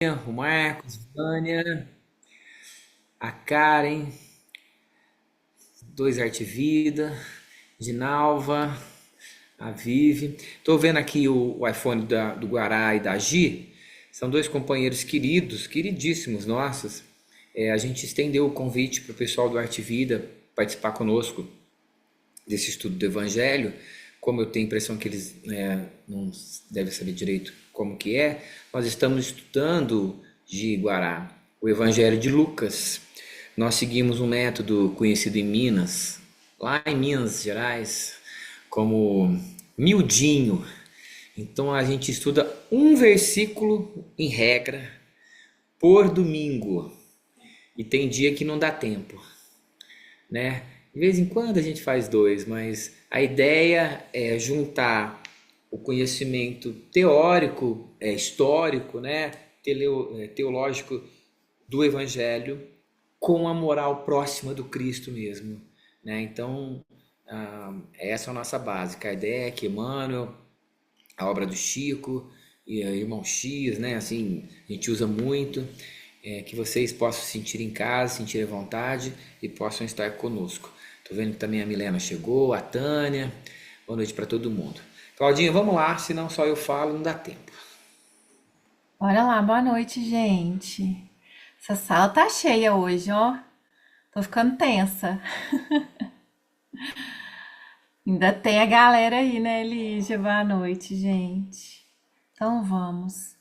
o Marcos, Vânia, a Karen, dois Arte Vida, Dinalva, a Vive. Tô vendo aqui o iPhone do Guará e da Gi. São dois companheiros queridos, queridíssimos nossos. A gente estendeu o convite para o pessoal do Arte Vida participar conosco desse estudo do Evangelho. Como eu tenho a impressão que eles não devem saber direito como que é, nós estamos estudando de Guará o Evangelho de Lucas. Nós seguimos um método conhecido em Minas, lá em Minas Gerais, como miudinho. Então a gente estuda um versículo em regra por domingo. E tem dia que não dá tempo, né? De vez em quando a gente faz dois, mas a ideia é juntar o conhecimento teórico, histórico, né, teológico do Evangelho com a moral próxima do Cristo mesmo, né? Então, essa é a nossa básica. A ideia é que Emmanuel, a obra do Chico e a Irmão X, né? Assim, a gente usa muito, que vocês possam se sentir em casa, sentir à vontade e possam estar conosco. Tô vendo que também a Milena chegou, a Tânia. Boa noite para todo mundo. Claudinha, vamos lá, senão só eu falo, não dá tempo. Bora lá, boa noite, gente. Essa sala tá cheia hoje, ó. Tô ficando tensa. Ainda tem a galera aí, né, Lígia? Boa noite, gente. Então vamos.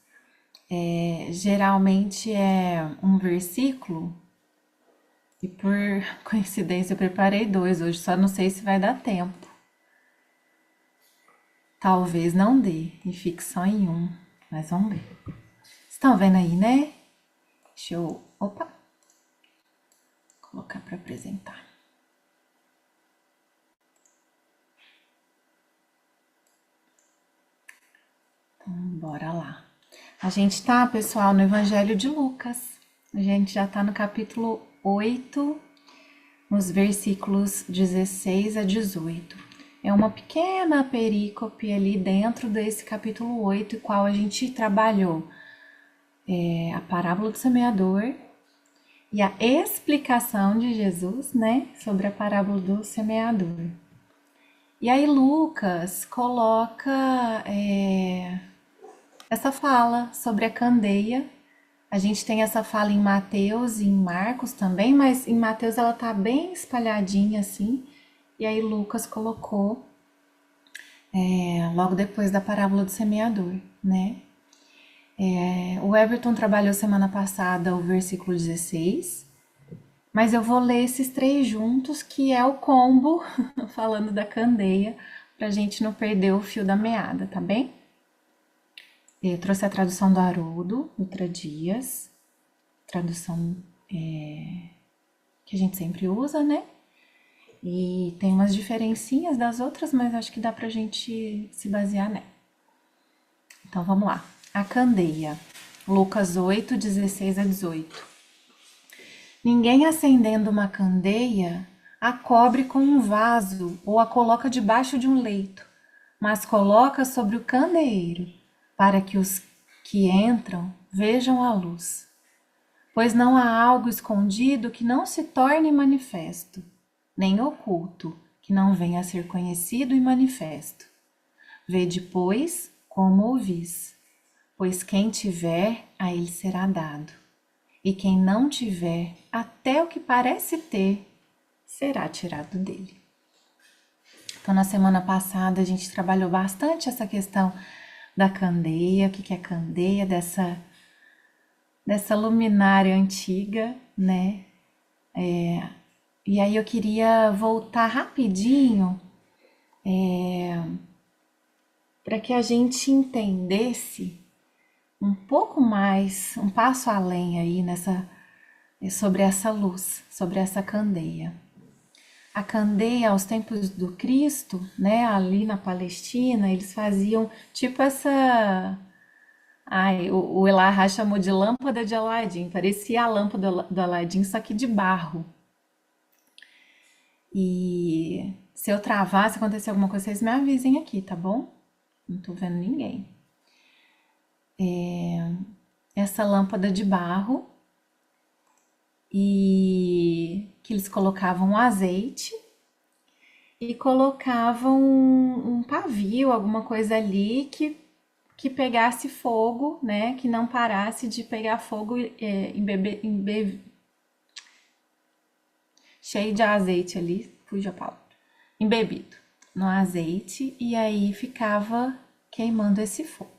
Geralmente é um versículo e por coincidência eu preparei dois hoje, só não sei se vai dar tempo. Talvez não dê e fique só em um, mas vamos ver. Estão vendo aí, né? Deixa eu, opa, colocar para apresentar. Bora lá. A gente tá, pessoal, no Evangelho de Lucas. A gente já tá no capítulo 8, nos versículos 16 a 18. É uma pequena perícope ali dentro desse capítulo 8, qual a gente trabalhou a parábola do semeador e a explicação de Jesus, né, sobre a parábola do semeador. E aí Lucas coloca essa fala sobre a candeia. A gente tem essa fala em Mateus e em Marcos também, mas em Mateus ela tá bem espalhadinha assim. E aí Lucas colocou logo depois da parábola do semeador, né? O Everton trabalhou semana passada o versículo 16, mas eu vou ler esses três juntos, que é o combo, falando da candeia, pra gente não perder o fio da meada, tá bem? Eu trouxe a tradução do Haroldo Dutra Dias, tradução que a gente sempre usa, né? E tem umas diferencinhas das outras, mas acho que dá pra gente se basear nela. Então vamos lá. A candeia. Lucas 8, 16 a 18. Ninguém acendendo uma candeia a cobre com um vaso ou a coloca debaixo de um leito, mas coloca sobre o candeeiro, para que os que entram vejam a luz. Pois não há algo escondido que não se torne manifesto, nem oculto que não venha a ser conhecido e manifesto. Vede, pois, como ouvis, pois quem tiver, a ele será dado, e quem não tiver, até o que parece ter, será tirado dele. Então, na semana passada, a gente trabalhou bastante essa questão da candeia, o que é candeia, dessa luminária antiga, né? E aí eu queria voltar rapidinho para que a gente entendesse um pouco mais, um passo além aí sobre essa luz, sobre essa candeia. A candeia aos tempos do Cristo, né, ali na Palestina, eles faziam tipo essa. Ai, o Elahá chamou de lâmpada de Aladim, parecia a lâmpada do Aladim, só que de barro. E se eu travar, se acontecer alguma coisa, vocês me avisem aqui, tá bom? Não tô vendo ninguém. essa lâmpada de barro e que eles colocavam azeite e colocavam um pavio, alguma coisa ali que pegasse fogo, né? Que não parasse de pegar fogo cheio de azeite ali, fugiu a palavra, embebido no azeite, e aí ficava queimando esse fogo.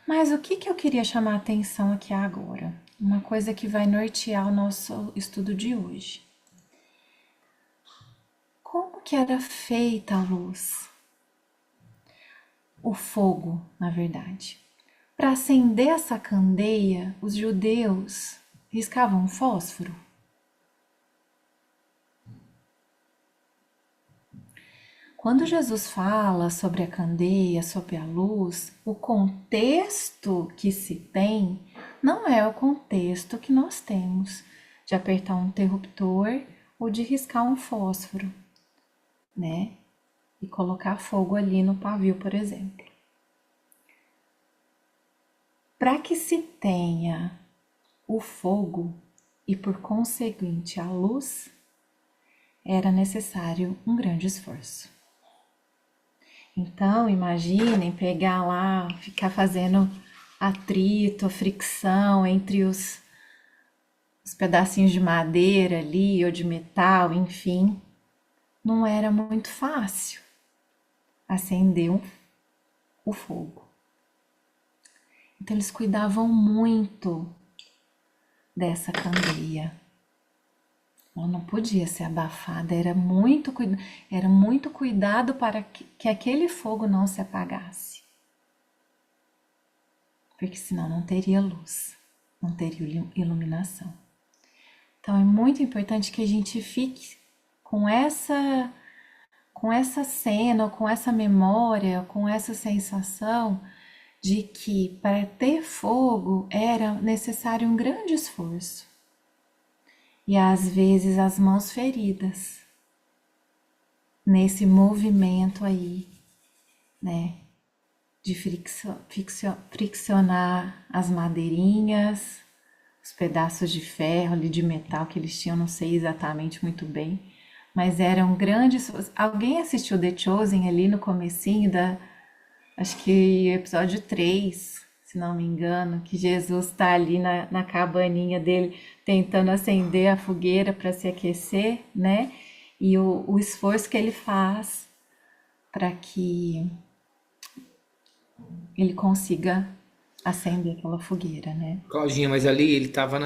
Mas o que eu queria chamar a atenção aqui agora? Uma coisa que vai nortear o nosso estudo de hoje. Como que era feita a luz? O fogo, na verdade. Para acender essa candeia, os judeus riscavam fósforo. Quando Jesus fala sobre a candeia, sobre a luz, o contexto que se tem não é o contexto que nós temos de apertar um interruptor ou de riscar um fósforo, né? E colocar fogo ali no pavio, por exemplo. Para que se tenha o fogo e, por conseguinte, a luz, era necessário um grande esforço. Então, imaginem pegar lá, ficar fazendo atrito, fricção entre os pedacinhos de madeira ali ou de metal, enfim. Não era muito fácil acender o fogo. Então, eles cuidavam muito dessa candeia. Ela não podia ser abafada, era muito cuidado para que aquele fogo não se apagasse. Porque senão não teria luz, não teria iluminação. Então é muito importante que a gente fique com essa cena, com essa memória, com essa sensação de que para ter fogo era necessário um grande esforço. E às vezes as mãos feridas nesse movimento aí, né? De friccionar as madeirinhas, os pedaços de ferro ali, de metal que eles tinham, não sei exatamente muito bem, mas eram grandes. Alguém assistiu The Chosen ali no comecinho acho que episódio 3, se não me engano, que Jesus está ali na cabaninha dele tentando acender a fogueira para se aquecer, né? E o esforço que ele faz para que ele consiga acender aquela fogueira, né? Claudinha, mas ali ele estava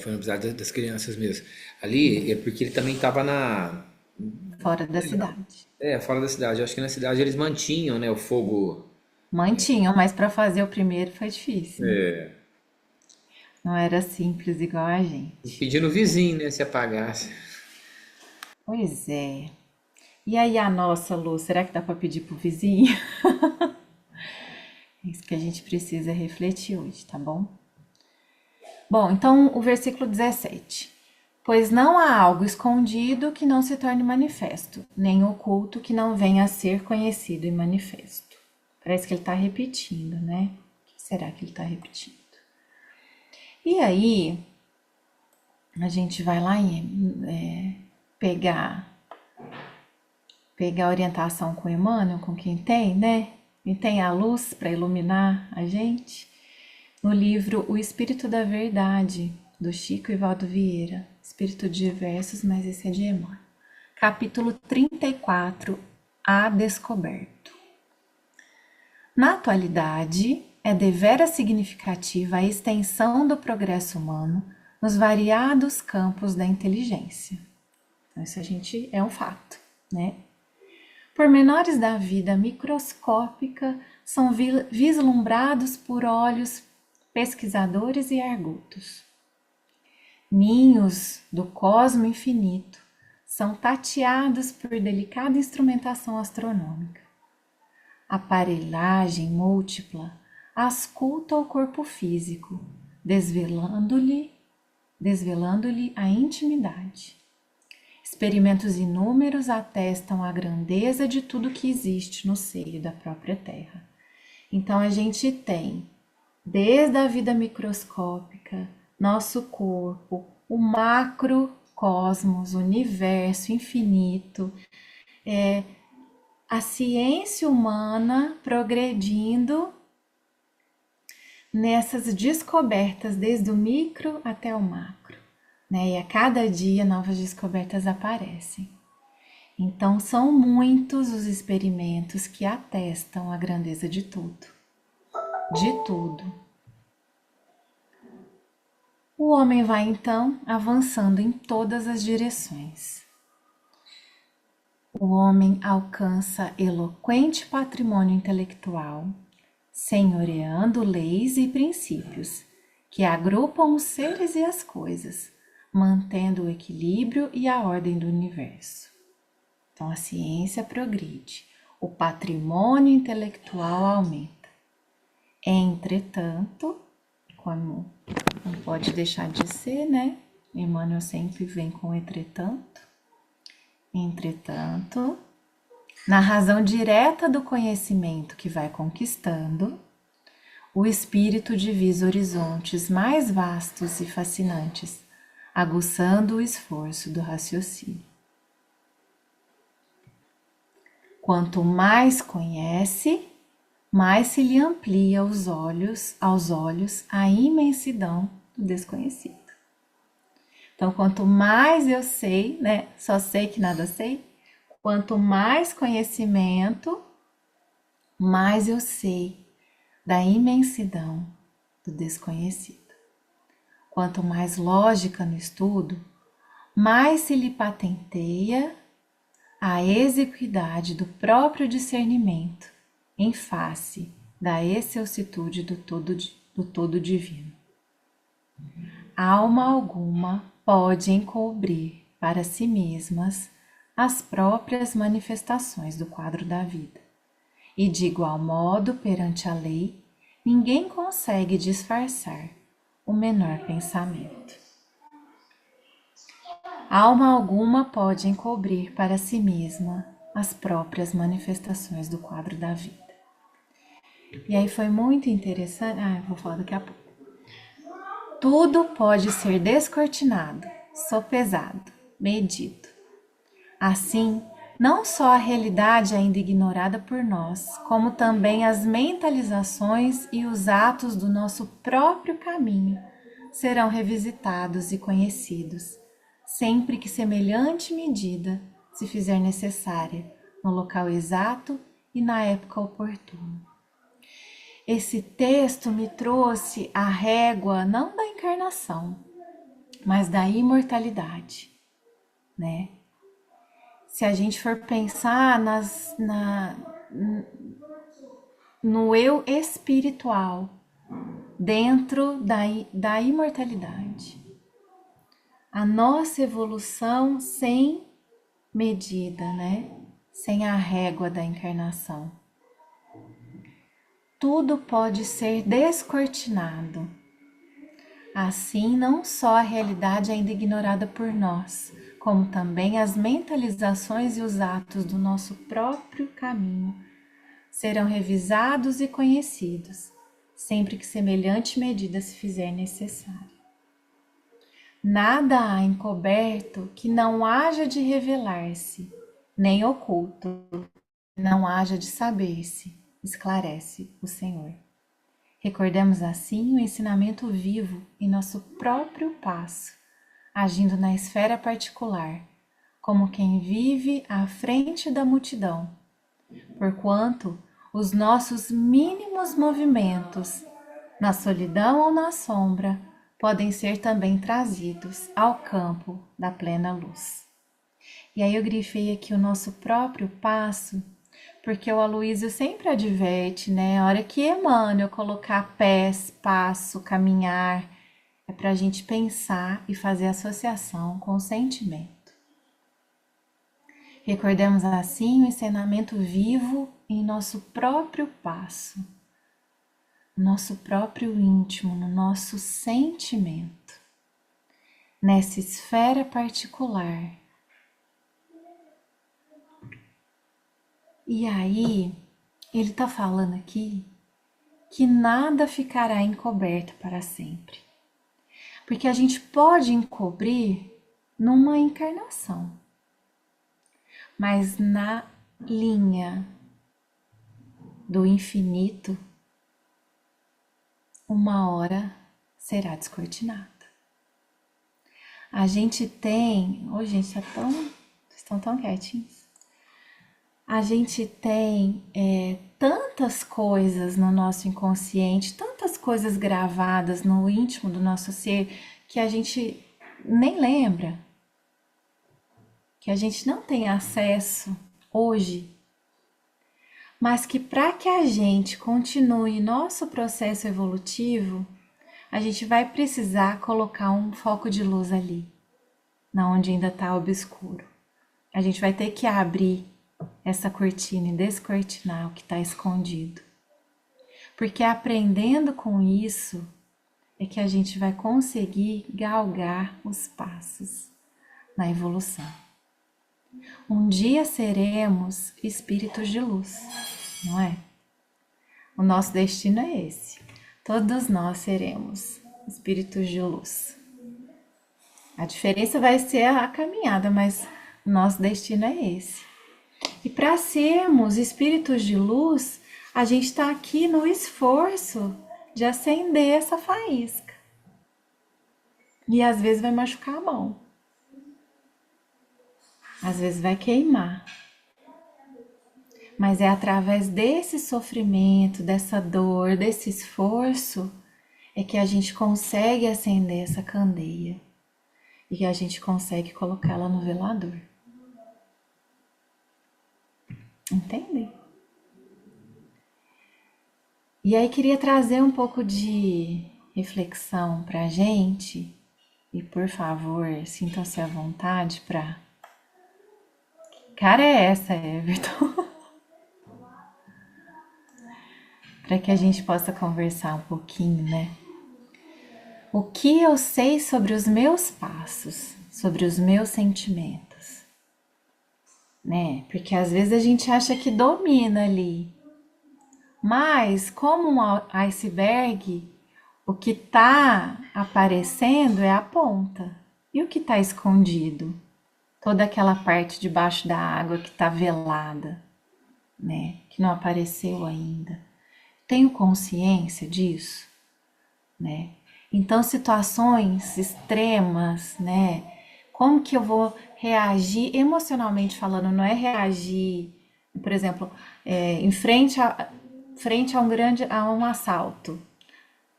foi no episódio das crianças mesmo. Ali é porque ele também estava Fora da cidade. fora da cidade. Eu acho que na cidade eles mantinham, né, o fogo. Mantinham, mas para fazer o primeiro foi difícil, né? É. Não era simples igual a gente. Pedindo o vizinho, né, se apagasse. Pois é. E aí a nossa luz, será que dá para pedir pro vizinho? É isso que a gente precisa refletir hoje, tá bom? Bom, então o versículo 17. Pois não há algo escondido que não se torne manifesto, nem oculto que não venha a ser conhecido e manifesto. Parece que ele está repetindo, né? O que será que ele está repetindo? E aí, a gente vai lá e pegar a orientação com Emmanuel, com quem tem, né? E tem a luz para iluminar a gente. No livro O Espírito da Verdade, do Chico Ivaldo Vieira. Espírito de Diversos, mas esse é de Emmanuel. Capítulo 34, A Descoberto. Na atualidade, é devera significativa a extensão do progresso humano nos variados campos da inteligência. Então, isso é um fato, né? Pormenores da vida microscópica são vislumbrados por olhos pesquisadores e argutos. Ninhos do cosmo infinito são tateados por delicada instrumentação astronômica. Aparelhagem múltipla ausculta o corpo físico, desvelando-lhe a intimidade. Experimentos inúmeros atestam a grandeza de tudo que existe no seio da própria Terra. Então a gente tem desde a vida microscópica, nosso corpo, o macrocosmos, o universo infinito, a ciência humana progredindo nessas descobertas, desde o micro até o macro, né? E a cada dia novas descobertas aparecem. Então, são muitos os experimentos que atestam a grandeza de tudo. De tudo. O homem vai então avançando em todas as direções. O homem alcança eloquente patrimônio intelectual, senhoreando leis e princípios que agrupam os seres e as coisas, mantendo o equilíbrio e a ordem do universo. Então, a ciência progride, o patrimônio intelectual aumenta. Entretanto, como não pode deixar de ser, né? Emmanuel sempre vem com entretanto. Entretanto, na razão direta do conhecimento que vai conquistando, o espírito divisa horizontes mais vastos e fascinantes, aguçando o esforço do raciocínio. Quanto mais conhece, mais se lhe amplia aos olhos a imensidão do desconhecido. Então, quanto mais eu sei, né? Só sei que nada sei. Quanto mais conhecimento, mais eu sei da imensidão do desconhecido. Quanto mais lógica no estudo, mais se lhe patenteia a exequidade do próprio discernimento em face da excelsitude do todo divino. Alma alguma pode encobrir para si mesmas as próprias manifestações do quadro da vida. E de igual modo, perante a lei, ninguém consegue disfarçar o menor pensamento. Alma alguma pode encobrir para si mesma as próprias manifestações do quadro da vida. E aí foi muito interessante. Eu vou falar daqui a pouco. Tudo pode ser descortinado, sopesado, medido. Assim, não só a realidade ainda ignorada por nós, como também as mentalizações e os atos do nosso próprio caminho serão revisitados e conhecidos, sempre que semelhante medida se fizer necessária, no local exato e na época oportuna. Esse texto me trouxe a régua não da encarnação, mas da imortalidade, né? Se a gente for pensar no eu espiritual, dentro da imortalidade, a nossa evolução sem medida, né? Sem a régua da encarnação. Tudo pode ser descortinado. Assim, não só a realidade ainda ignorada por nós, como também as mentalizações e os atos do nosso próprio caminho serão revisados e conhecidos, sempre que semelhante medida se fizer necessária. Nada há encoberto que não haja de revelar-se, nem oculto, não haja de saber-se, esclarece o Senhor. Recordemos assim o ensinamento vivo em nosso próprio passo, agindo na esfera particular, como quem vive à frente da multidão, porquanto os nossos mínimos movimentos, na solidão ou na sombra, podem ser também trazidos ao campo da plena luz. E aí eu grifei aqui o nosso próprio passo, porque o Aloísio sempre adverte, né? A hora que Emmanuel colocar pés, passo, caminhar, é para a gente pensar e fazer associação com o sentimento. Recordemos assim o ensinamento vivo em nosso próprio passo, no nosso próprio íntimo, no nosso sentimento, nessa esfera particular. E aí, ele está falando aqui que nada ficará encoberto para sempre. Porque a gente pode encobrir numa encarnação, mas na linha do infinito, uma hora será descortinada. A gente tem. Ô, gente, vocês estão tão quietinhos. A gente tem tantas coisas no nosso inconsciente, tantas coisas gravadas no íntimo do nosso ser que a gente nem lembra, que a gente não tem acesso hoje, mas que para que a gente continue nosso processo evolutivo, a gente vai precisar colocar um foco de luz ali, na onde ainda está obscuro. A gente vai ter que abrir essa cortina e descortinar o que está escondido. Porque aprendendo com isso é que a gente vai conseguir galgar os passos na evolução. Um dia seremos espíritos de luz, não é? O nosso destino é esse. Todos nós seremos espíritos de luz. A diferença vai ser a caminhada, mas o nosso destino é esse. E para sermos espíritos de luz, a gente está aqui no esforço de acender essa faísca. E às vezes vai machucar a mão. Às vezes vai queimar. Mas é através desse sofrimento, dessa dor, desse esforço, é que a gente consegue acender essa candeia. E que a gente consegue colocá-la no velador. Entendem? E aí queria trazer um pouco de reflexão pra gente. E por favor, sintam-se à vontade para. Cara, é essa, Everton? Para que a gente possa conversar um pouquinho, né? O que eu sei sobre os meus passos, sobre os meus sentimentos, né? Porque às vezes a gente acha que domina ali, mas como um iceberg, o que está aparecendo é a ponta e o que está escondido, toda aquela parte debaixo da água que está velada, né? Que não apareceu ainda. Tenho consciência disso, né? Então, situações extremas, né? Como que eu vou reagir emocionalmente falando? Não é reagir, por exemplo, em frente a um assalto.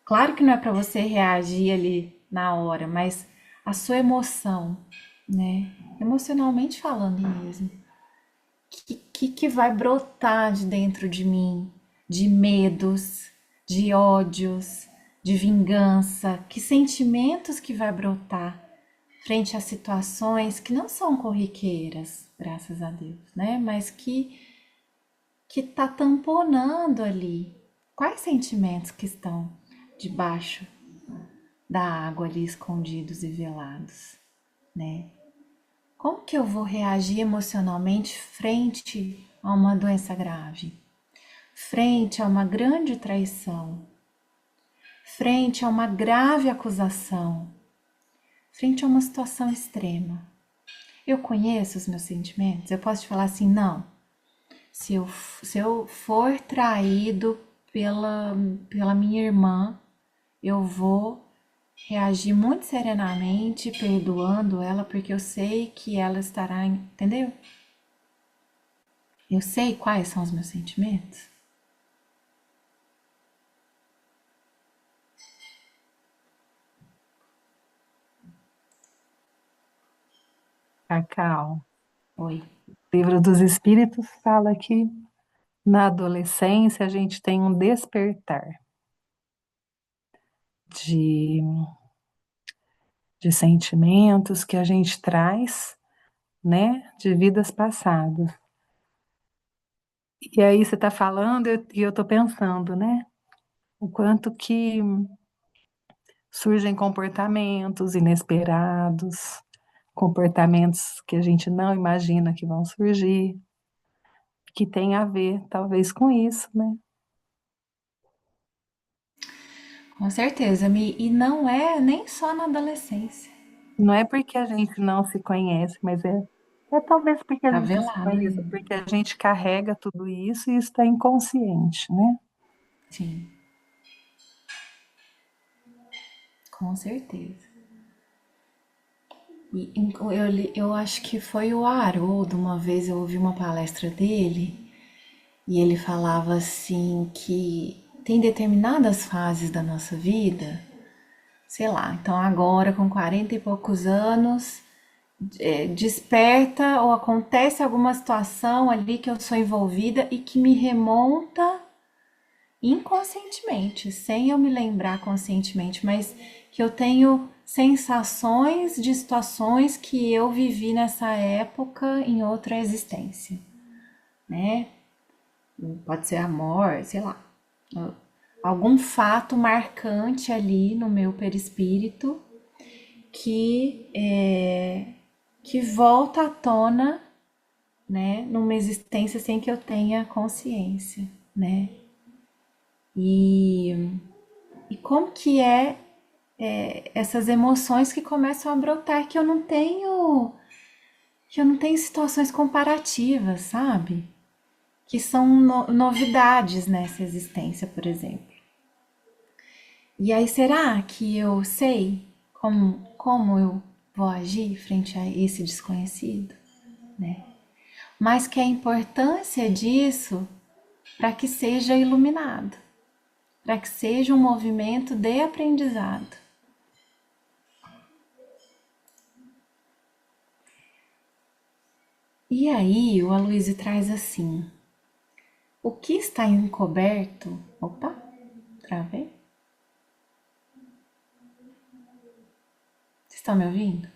Claro que não é para você reagir ali na hora, mas a sua emoção, né? Emocionalmente falando mesmo. Que vai brotar de dentro de mim? De medos, de ódios, de vingança, que sentimentos que vai brotar frente a situações que não são corriqueiras, graças a Deus, né? Mas que tá tamponando ali. Quais sentimentos que estão debaixo da água ali escondidos e velados, né? Como que eu vou reagir emocionalmente frente a uma doença grave? Frente a uma grande traição, frente a uma grave acusação, frente a uma situação extrema. Eu conheço os meus sentimentos? Eu posso te falar assim, não. Se eu for traído pela minha irmã, eu vou reagir muito serenamente, perdoando ela, porque eu sei que ela estará, entendeu? Eu sei quais são os meus sentimentos. Cacau, Oi. o Livro dos Espíritos fala que na adolescência a gente tem um despertar de, de sentimentos que a gente traz, né, de vidas passadas. E aí você está falando e eu estou pensando, né, o quanto que surgem comportamentos inesperados, comportamentos que a gente não imagina que vão surgir, que tem a ver, talvez, com isso, né? Com certeza, e não é nem só na adolescência. Não é porque a gente não se conhece, mas é talvez porque a Tá gente não se velado conhece, ainda. porque a gente carrega tudo isso e está inconsciente, né? Sim, com certeza. Eu acho que foi o Haroldo, uma vez eu ouvi uma palestra dele e ele falava assim que tem determinadas fases da nossa vida, sei lá, então agora com 40 e poucos anos, desperta ou acontece alguma situação ali que eu sou envolvida e que me remonta inconscientemente, sem eu me lembrar conscientemente, mas que eu tenho sensações de situações que eu vivi nessa época em outra existência, né? Pode ser amor, sei lá, algum fato marcante ali no meu perispírito que volta à tona, né, numa existência sem que eu tenha consciência, né? E, e como que essas emoções que começam a brotar que eu não tenho situações comparativas, sabe? Que são novidades nessa existência, por exemplo. E aí, será que eu sei como eu vou agir frente a esse desconhecido, né? Mas que a importância disso para que seja iluminado, para que seja um movimento de aprendizado. E aí, o Aloysio traz assim: o que está encoberto. Opa, travei? Vocês estão me ouvindo?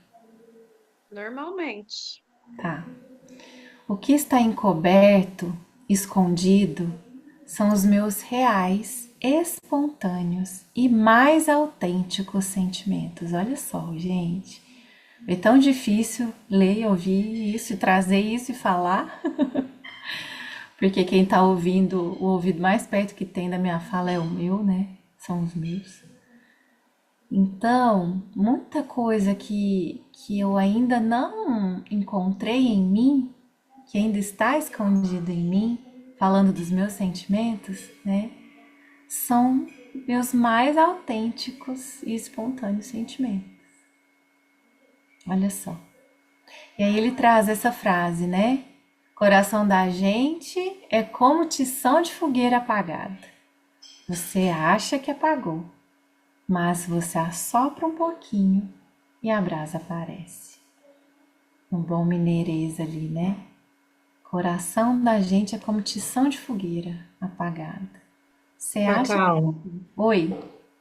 Normalmente. Tá. O que está encoberto, escondido, são os meus reais, espontâneos e mais autênticos sentimentos. Olha só, gente. É tão difícil ler e ouvir isso, e trazer isso e falar, porque quem está ouvindo, o ouvido mais perto que tem da minha fala é o meu, né? São os meus. Então, muita coisa que eu ainda não encontrei em mim, que ainda está escondido em mim, falando dos meus sentimentos, né? São meus mais autênticos e espontâneos sentimentos. Olha só. E aí ele traz essa frase, né? Coração da gente é como tição de fogueira apagada. Você acha que apagou, mas você assopra um pouquinho e a brasa aparece. Um bom mineirês ali, né? Coração da gente é como tição de fogueira apagada. Você acha que... Cacau, Oi,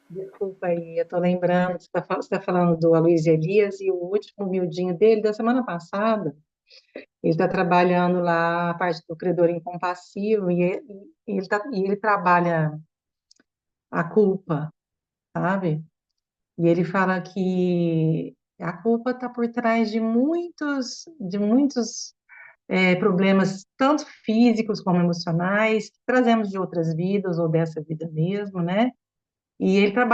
desculpa aí, eu tô lembrando, você tá falando do Aloysio Elias e o último miudinho dele da semana passada, ele está trabalhando lá a parte do credor incompassivo e ele trabalha a culpa, sabe? E ele fala que a culpa está por trás de muitos problemas, tanto físicos como emocionais, que trazemos de outras vidas ou dessa vida mesmo, né? E ele tá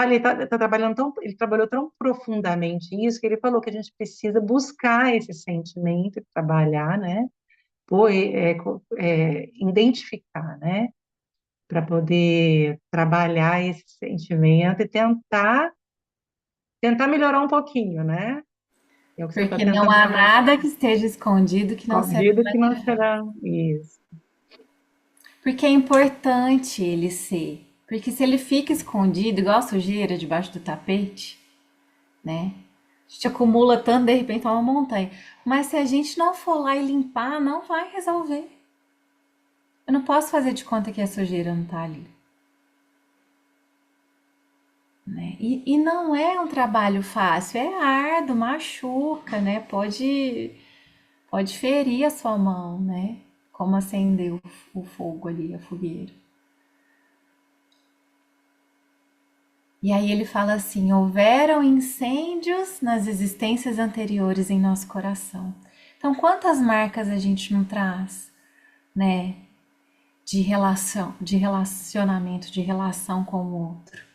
trabalhando ele trabalhou tão profundamente isso que ele falou que a gente precisa buscar esse sentimento, trabalhar, né? Identificar, né? Para poder trabalhar esse sentimento e tentar melhorar um pouquinho, né? É o que você está porque não tentando há fazer. nada que esteja escondido que não será. Escondido que não será isso. Porque é importante ele ser. Porque se ele fica escondido, igual a sujeira debaixo do tapete, né? A gente acumula tanto, de repente é uma montanha. Mas se a gente não for lá e limpar, não vai resolver. Eu não posso fazer de conta que a sujeira não tá ali. Né? E não é um trabalho fácil, é árduo, machuca, né? Pode ferir a sua mão, né? Como acender o fogo ali, a fogueira. E aí ele fala assim: houveram incêndios nas existências anteriores em nosso coração. Então, quantas marcas a gente não traz, né? De relacionamento, de relação com o outro.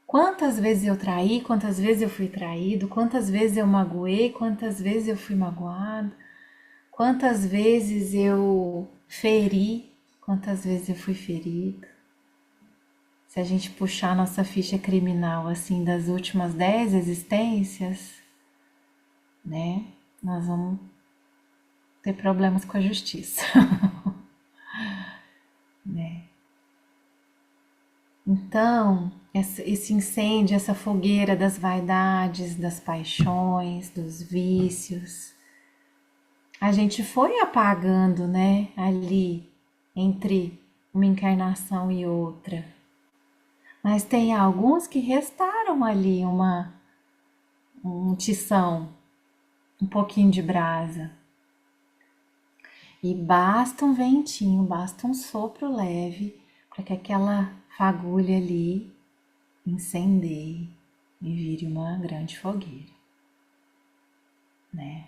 Quantas vezes eu traí, quantas vezes eu fui traído, quantas vezes eu magoei, quantas vezes eu fui magoado, quantas vezes eu feri, quantas vezes eu fui ferido. Se a gente puxar nossa ficha criminal assim das últimas 10 existências, né, nós vamos ter problemas com a justiça, né? Então, esse incêndio, essa fogueira das vaidades, das paixões, dos vícios, a gente foi apagando, né, ali entre uma encarnação e outra. Mas tem alguns que restaram ali um tição, um pouquinho de brasa. E basta um ventinho, basta um sopro leve para que aquela fagulha ali incendeie e vire uma grande fogueira, né?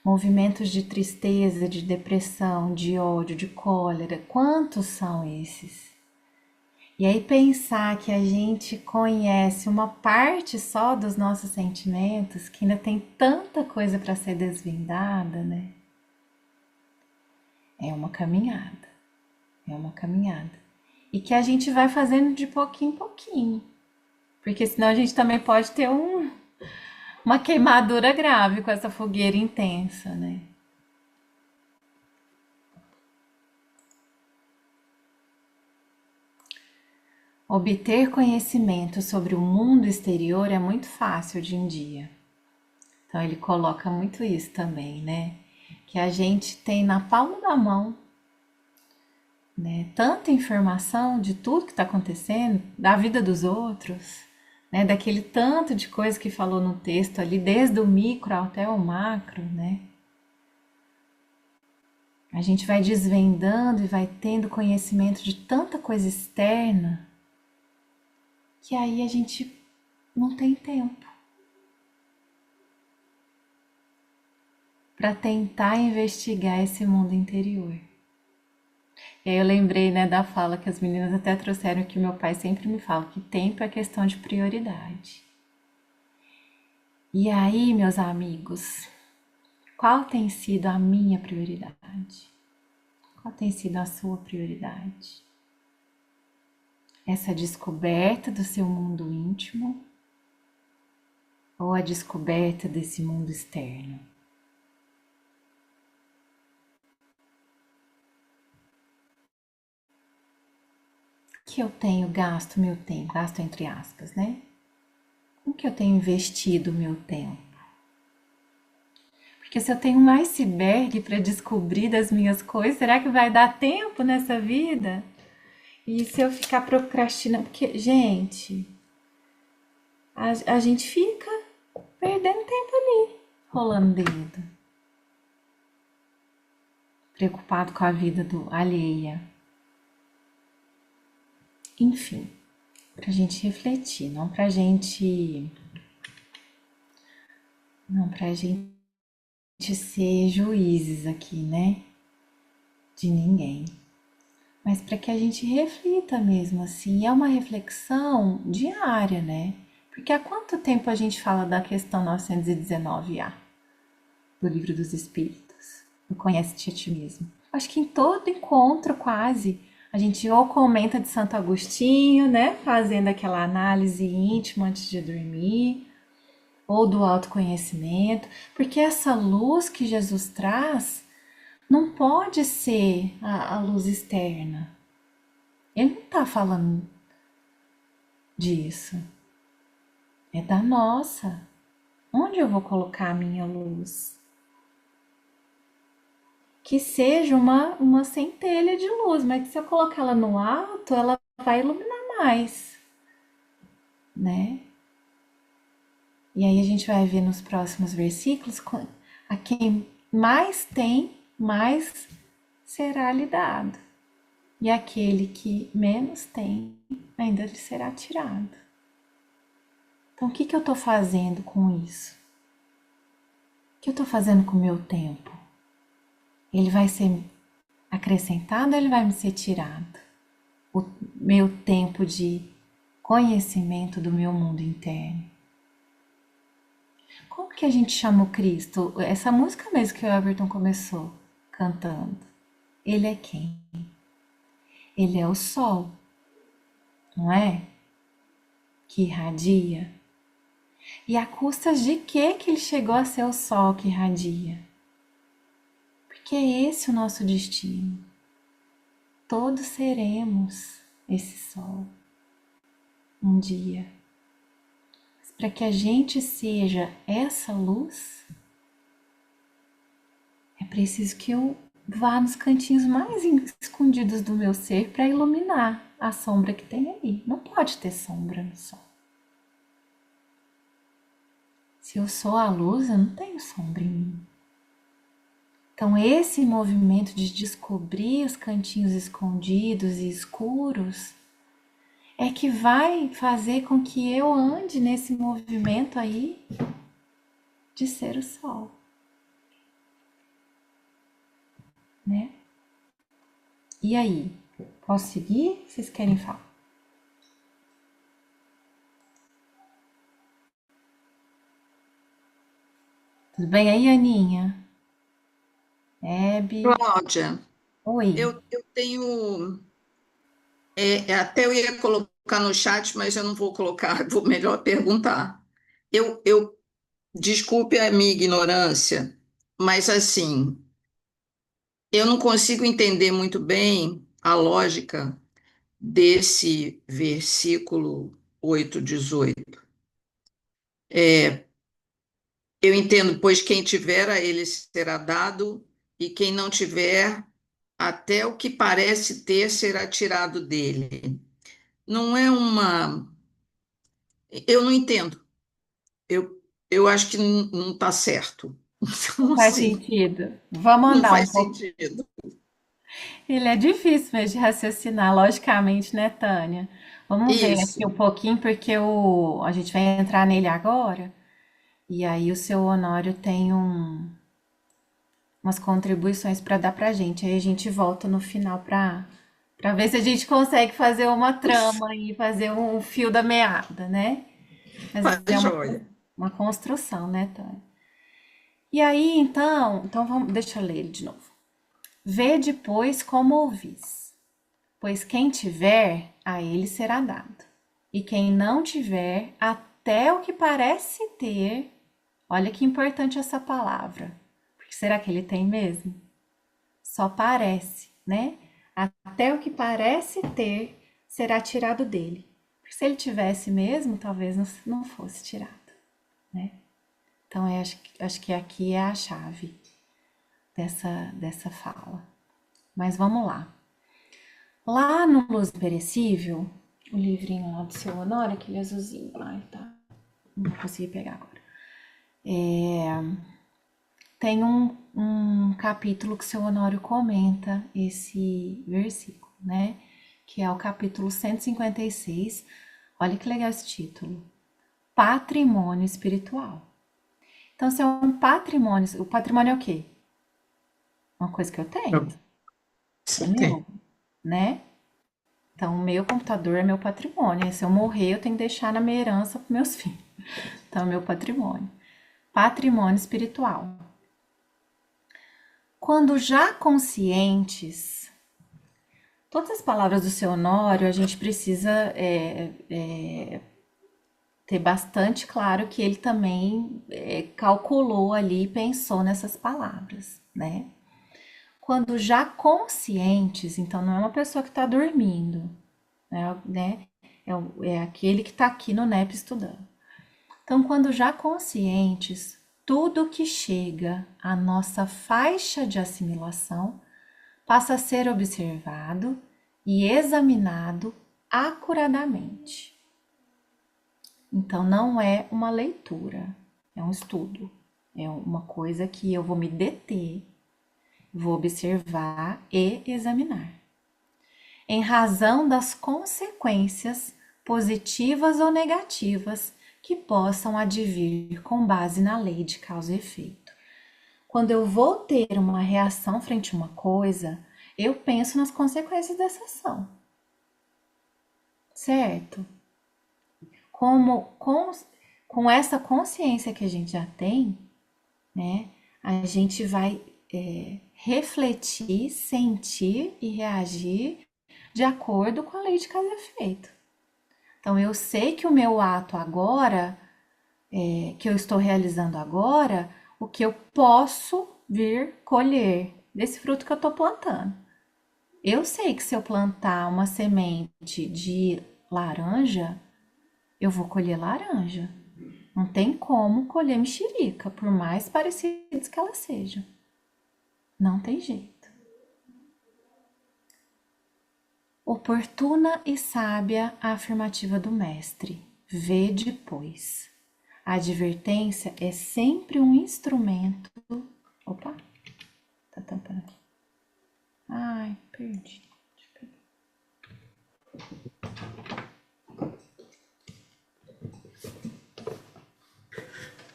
Movimentos de tristeza, de depressão, de ódio, de cólera, quantos são esses? E aí pensar que a gente conhece uma parte só dos nossos sentimentos, que ainda tem tanta coisa para ser desvendada, né? É uma caminhada, é uma caminhada. E que a gente vai fazendo de pouquinho em pouquinho. Porque senão a gente também pode ter uma queimadura grave com essa fogueira intensa, né? Obter conhecimento sobre o mundo exterior é muito fácil hoje em dia. Então ele coloca muito isso também, né? Que a gente tem na palma da mão, né? Tanta informação de tudo que está acontecendo, da vida dos outros, né? Daquele tanto de coisa que falou no texto ali, desde o micro até o macro, né? A gente vai desvendando e vai tendo conhecimento de tanta coisa externa que aí a gente não tem tempo para tentar investigar esse mundo interior. E aí eu lembrei, né, da fala que as meninas até trouxeram, que meu pai sempre me fala, que tempo é questão de prioridade. E aí, meus amigos, qual tem sido a minha prioridade? Qual tem sido a sua prioridade? Essa descoberta do seu mundo íntimo ou a descoberta desse mundo externo? Que eu tenho gasto meu tempo, gasto entre aspas, né? Como que eu tenho investido o meu tempo? Porque se eu tenho um iceberg para descobrir das minhas coisas, será que vai dar tempo nessa vida? E se eu ficar procrastinando? Porque, gente, a gente fica perdendo tempo ali, rolando dedo, preocupado com a vida do alheia. Enfim, pra gente refletir, não pra gente ser juízes aqui, né? De ninguém. Mas para que a gente reflita mesmo assim, é uma reflexão diária, né? Porque há quanto tempo a gente fala da questão 919A do Livro dos Espíritos? Do Conhece-te a ti mesmo. Acho que em todo encontro quase a gente ou comenta de Santo Agostinho, né? Fazendo aquela análise íntima antes de dormir, ou do autoconhecimento, porque essa luz que Jesus traz não pode ser a luz externa. Ele não está falando disso. É da nossa. Onde eu vou colocar a minha luz? Que seja uma centelha de luz, mas que se eu colocar ela no alto, ela vai iluminar mais, né? E aí a gente vai ver nos próximos versículos, a quem mais tem, mais será lhe dado. E aquele que menos tem, ainda lhe será tirado. Então, o que eu estou fazendo com isso? O que eu estou fazendo com o meu tempo? Ele vai ser acrescentado ou ele vai me ser tirado? O meu tempo de conhecimento do meu mundo interno. Como que a gente chama o Cristo? Essa música mesmo que o Everton começou cantando. Ele é quem? Ele é o sol, não é? Que irradia. E a custas de que ele chegou a ser o sol que irradia? Porque é esse o nosso destino. Todos seremos esse sol um dia. Mas para que a gente seja essa luz, é preciso que eu vá nos cantinhos mais escondidos do meu ser para iluminar a sombra que tem ali. Não pode ter sombra no sol. Se eu sou a luz, eu não tenho sombra em mim. Então, esse movimento de descobrir os cantinhos escondidos e escuros é que vai fazer com que eu ande nesse movimento aí de ser o sol, né? E aí, posso seguir? Vocês querem falar? Tudo bem aí, Aninha? Hebe? Cláudia, Oi. eu tenho. Até eu ia colocar no chat, mas eu não vou colocar, vou melhor perguntar. Eu desculpe a minha ignorância, mas assim, eu não consigo entender muito bem a lógica desse versículo 8:18. Eu entendo, pois quem tiver a ele será dado, e quem não tiver, até o que parece ter será tirado dele. Não é uma. Eu não entendo. Eu acho que não está certo. Não Então, faz assim, sentido. Vamos não andar um faz pouco. sentido. Ele é difícil mesmo de raciocinar, logicamente, né, Tânia? Vamos ver aqui Isso. um pouquinho, porque a gente vai entrar nele agora. E aí o seu Honório tem umas contribuições para dar pra gente. Aí a gente volta no final para ver se a gente consegue fazer uma trama e fazer um fio da meada, né? Mas Tá é joia. uma construção, né, Tânia? E aí, então vamos, deixa eu ler ele de novo. Vede, pois, como ouvis. Pois quem tiver, a ele será dado. E quem não tiver, até o que parece ter, olha que importante essa palavra. Porque será que ele tem mesmo? Só parece, né? Até o que parece ter será tirado dele. Porque se ele tivesse mesmo, talvez não fosse tirado, né? Então, acho que aqui é a chave dessa fala. Mas vamos lá. Lá no Luz Perecível, o livrinho lá do seu Honório, aquele azulzinho lá, tá? Não vou conseguir pegar agora. Tem um capítulo que o seu Honório comenta esse versículo, né? Que é o capítulo 156. Olha que legal esse título. Patrimônio espiritual. Então, se é um patrimônio, o patrimônio é o quê? Uma coisa que eu tenho, é Você meu, tem. né? Então, o meu computador é meu patrimônio. E se eu morrer, eu tenho que deixar na minha herança para meus filhos. Então, é meu patrimônio. Patrimônio espiritual. Quando já conscientes, todas as palavras do seu Honório, a gente precisa ter bastante claro que ele também calculou ali e pensou nessas palavras, né? Quando já conscientes, então não é uma pessoa que está dormindo, né? É aquele que está aqui no NEP estudando. Então, quando já conscientes, tudo que chega à nossa faixa de assimilação passa a ser observado e examinado acuradamente. Então, não é uma leitura, é um estudo. É uma coisa que eu vou me deter, vou observar e examinar. Em razão das consequências positivas ou negativas que possam advir com base na lei de causa e efeito. Quando eu vou ter uma reação frente a uma coisa, eu penso nas consequências dessa ação. Certo? com essa consciência que a gente já tem, né, a gente vai refletir, sentir e reagir de acordo com a lei de causa e efeito. Então, eu sei que o meu ato agora, que eu estou realizando agora, o que eu posso vir colher desse fruto que eu estou plantando. Eu sei que se eu plantar uma semente de laranja, eu vou colher laranja. Não tem como colher mexerica, por mais parecidas que elas sejam. Não tem jeito. Oportuna e sábia a afirmativa do mestre. Vede, pois. A advertência é sempre um instrumento. Opa, tá tampando aqui. Ai, perdi.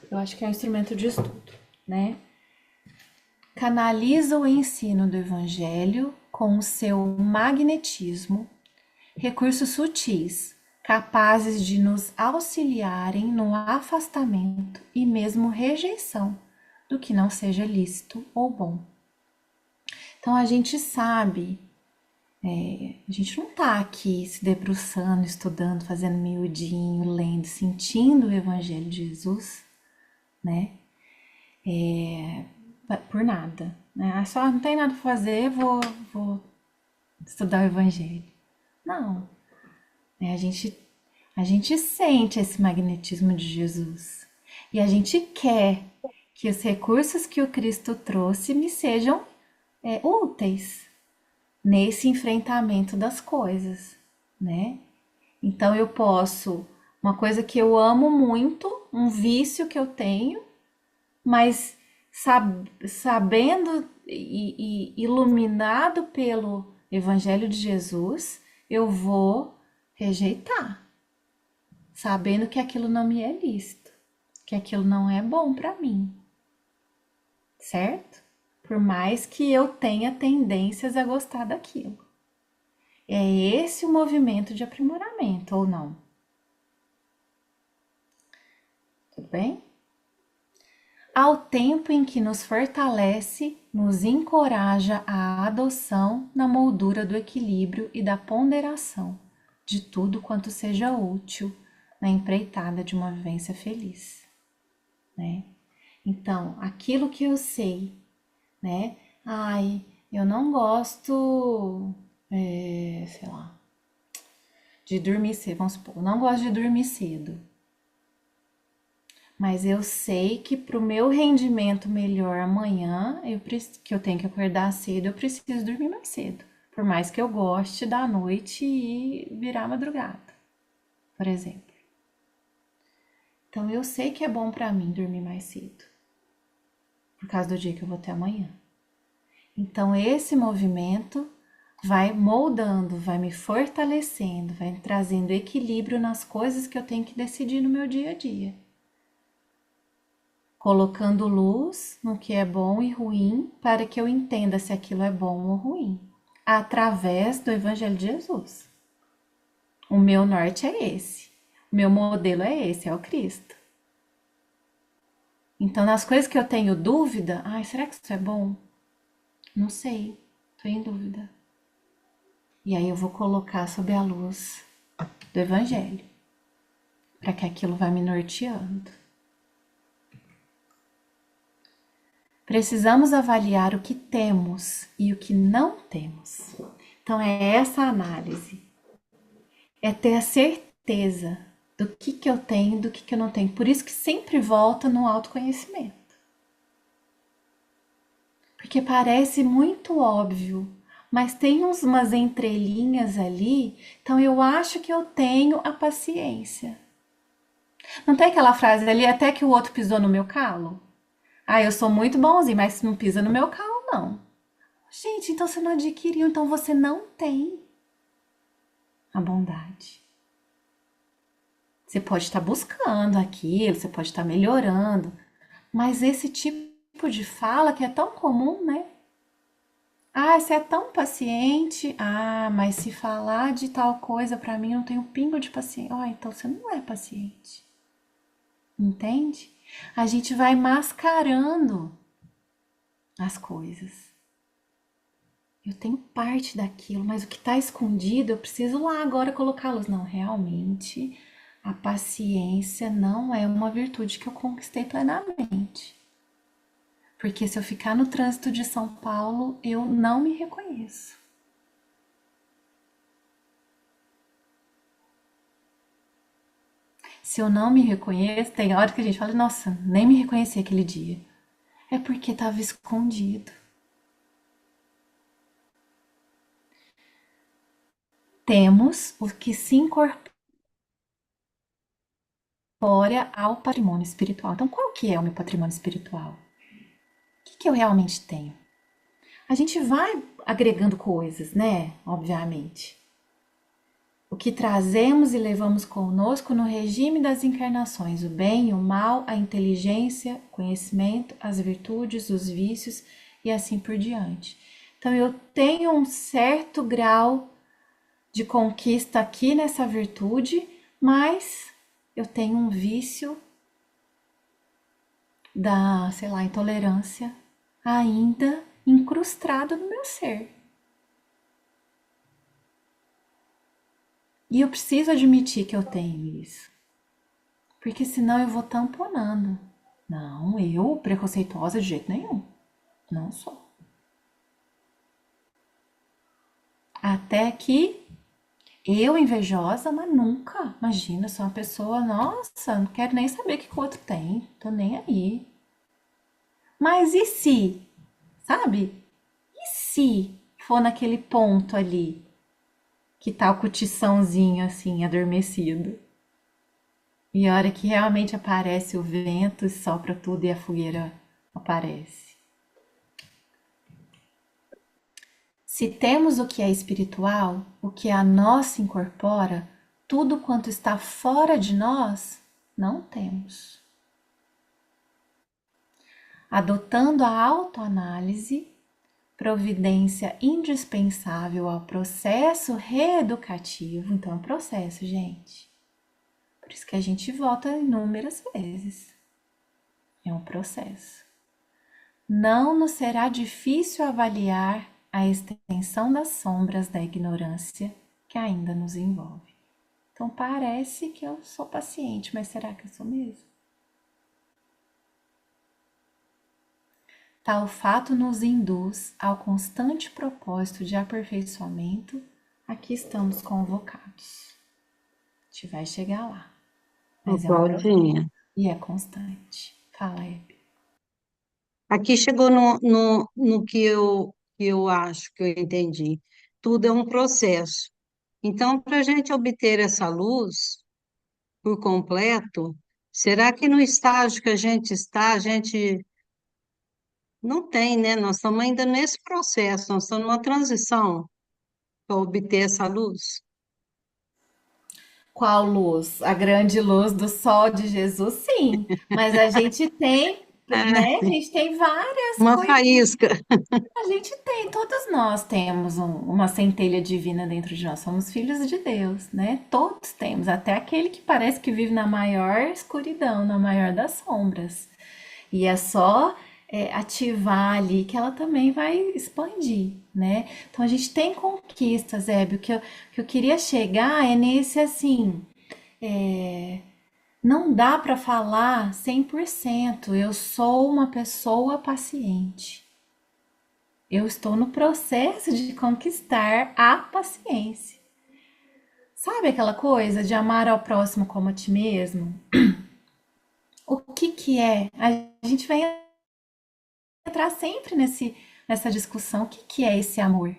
Eu acho que é um instrumento de estudo, né? Canaliza o ensino do Evangelho com o seu magnetismo, recursos sutis, capazes de nos auxiliarem no afastamento e mesmo rejeição do que não seja lícito ou bom. Então a gente sabe, a gente não está aqui se debruçando, estudando, fazendo miudinho, lendo, sentindo o Evangelho de Jesus, né? Por nada, né? Só não tem nada para fazer, vou estudar o Evangelho. Não, a gente sente esse magnetismo de Jesus e a gente quer que os recursos que o Cristo trouxe me sejam úteis nesse enfrentamento das coisas, né? Então eu posso, uma coisa que eu amo muito, um vício que eu tenho, mas sabendo e iluminado pelo Evangelho de Jesus, eu vou rejeitar, sabendo que aquilo não me é lícito, que aquilo não é bom para mim, certo? Por mais que eu tenha tendências a gostar daquilo. É esse o movimento de aprimoramento, ou não? Tudo bem? Ao tempo em que nos fortalece, nos encoraja à adoção na moldura do equilíbrio e da ponderação de tudo quanto seja útil na empreitada de uma vivência feliz, né? Então, aquilo que eu sei, né? Ai, eu não gosto, sei lá, de dormir cedo, vamos supor, eu não gosto de dormir cedo. Mas eu sei que para o meu rendimento melhor amanhã, que eu tenho que acordar cedo, eu preciso dormir mais cedo. Por mais que eu goste da noite e virar madrugada, por exemplo. Então eu sei que é bom para mim dormir mais cedo, por causa do dia que eu vou ter amanhã. Então esse movimento vai moldando, vai me fortalecendo, vai trazendo equilíbrio nas coisas que eu tenho que decidir no meu dia a dia. Colocando luz no que é bom e ruim para que eu entenda se aquilo é bom ou ruim, através do Evangelho de Jesus. O meu norte é esse, o meu modelo é esse, é o Cristo. Então, nas coisas que eu tenho dúvida, será que isso é bom? Não sei, estou em dúvida. E aí eu vou colocar sob a luz do Evangelho, para que aquilo vá me norteando. Precisamos avaliar o que temos e o que não temos. Então é essa análise. É ter a certeza do que eu tenho e do que eu não tenho. Por isso que sempre volta no autoconhecimento. Porque parece muito óbvio, mas tem umas entrelinhas ali, então eu acho que eu tenho a paciência. Não tem aquela frase ali, até que o outro pisou no meu calo? Eu sou muito bonzinho, mas não pisa no meu calo, não. Gente, então você não adquiriu, então você não tem a bondade. Você pode estar buscando aquilo, você pode estar melhorando, mas esse tipo de fala que é tão comum, né? Ah, você é tão paciente. Ah, mas se falar de tal coisa pra mim, eu não tenho um pingo de paciência. Ó, então você não é paciente. Entende? A gente vai mascarando as coisas. Eu tenho parte daquilo, mas o que está escondido, eu preciso lá agora colocar a luz. Não, realmente, a paciência não é uma virtude que eu conquistei plenamente. Porque se eu ficar no trânsito de São Paulo, eu não me reconheço. Se eu não me reconheço, tem hora que a gente fala, nossa, nem me reconheci aquele dia. É porque estava escondido. Temos o que se incorpora ao patrimônio espiritual. Então, qual que é o meu patrimônio espiritual? O que eu realmente tenho? A gente vai agregando coisas, né? Obviamente. O que trazemos e levamos conosco no regime das encarnações, o bem e o mal, a inteligência, o conhecimento, as virtudes, os vícios e assim por diante. Então, eu tenho um certo grau de conquista aqui nessa virtude, mas eu tenho um vício da, sei lá, intolerância ainda incrustado no meu ser. E eu preciso admitir que eu tenho isso, porque senão eu vou tamponando. Não, eu preconceituosa de jeito nenhum. Não sou. Até que eu invejosa, mas nunca. Imagina, sou uma pessoa, nossa, não quero nem saber o que o outro tem. Tô nem aí. Mas e se? Sabe? E se for naquele ponto ali que tá o cutiçãozinho assim, adormecido? E a hora que realmente aparece o vento, sopra tudo e a fogueira aparece. Se temos o que é espiritual, o que a nós se incorpora, tudo quanto está fora de nós, não temos. Adotando a autoanálise, providência indispensável ao processo reeducativo. Então, é um processo, gente. Por isso que a gente volta inúmeras vezes. É um processo. Não nos será difícil avaliar a extensão das sombras da ignorância que ainda nos envolve. Então, parece que eu sou paciente, mas será que eu sou mesmo? Tal fato nos induz ao constante propósito de aperfeiçoamento a que estamos convocados. A gente vai chegar lá, mas é um processo Claudinha, e é constante. Fala, Hebe. aqui chegou no que eu acho que eu entendi. Tudo é um processo. Então, para a gente obter essa luz por completo, será que no estágio que a gente está, a gente não tem, né? Nós estamos ainda nesse processo, nós estamos numa transição para obter essa luz. Qual luz? A grande luz do sol de Jesus, sim. Mas a gente tem, né? A É, gente tem várias uma coisas. faísca. A gente tem, todos nós temos uma centelha divina dentro de nós. Somos filhos de Deus, né? Todos temos, até aquele que parece que vive na maior escuridão, na maior das sombras. E é só ativar ali que ela também vai expandir, né? Então a gente tem conquistas, Hebe. O que eu queria chegar é nesse assim. é, não dá para falar 100%. Eu sou uma pessoa paciente. Eu estou no processo de conquistar a paciência. Sabe aquela coisa de amar ao próximo como a ti mesmo? O que que é? A gente vai entrar sempre nessa discussão. O que que é esse amor?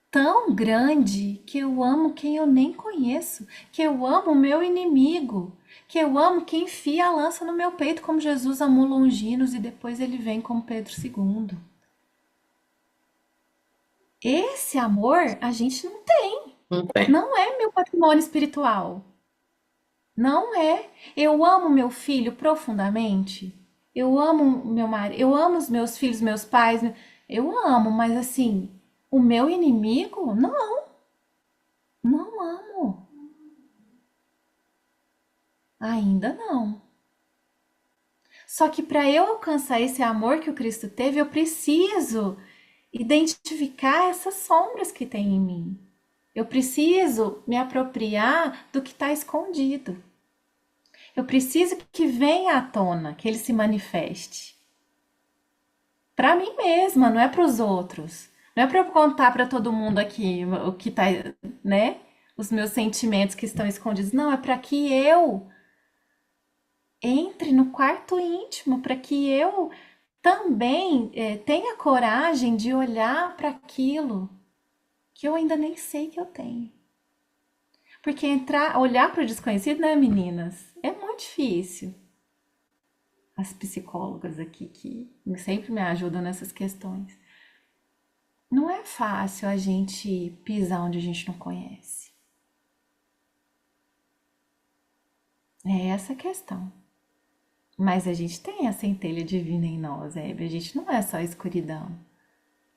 Tão grande que eu amo quem eu nem conheço, que eu amo o meu inimigo, que eu amo quem enfia a lança no meu peito, como Jesus amou Longinos e depois ele vem como Pedro II. Esse amor a gente não tem. Não tem. Não é meu patrimônio espiritual. Não é. Eu amo meu filho profundamente. Eu amo meu marido. Eu amo os meus filhos, meus pais. Eu amo, mas assim, o meu inimigo, não, não amo. Ainda não. Só que para eu alcançar esse amor que o Cristo teve, eu preciso identificar essas sombras que tem em mim. Eu preciso me apropriar do que está escondido. Eu preciso que venha à tona, que ele se manifeste. Para mim mesma, não é para os outros. Não é para eu contar para todo mundo aqui o que tá, né? Os meus sentimentos que estão escondidos. Não, é para que eu entre no quarto íntimo, para que eu também tenha coragem de olhar para aquilo que eu ainda nem sei que eu tenho. Porque olhar para o desconhecido, né, meninas? É muito difícil. As psicólogas aqui que sempre me ajudam nessas questões. Não é fácil a gente pisar onde a gente não conhece. É essa a questão. Mas a gente tem a centelha divina em nós, Hebe. A gente não é só escuridão.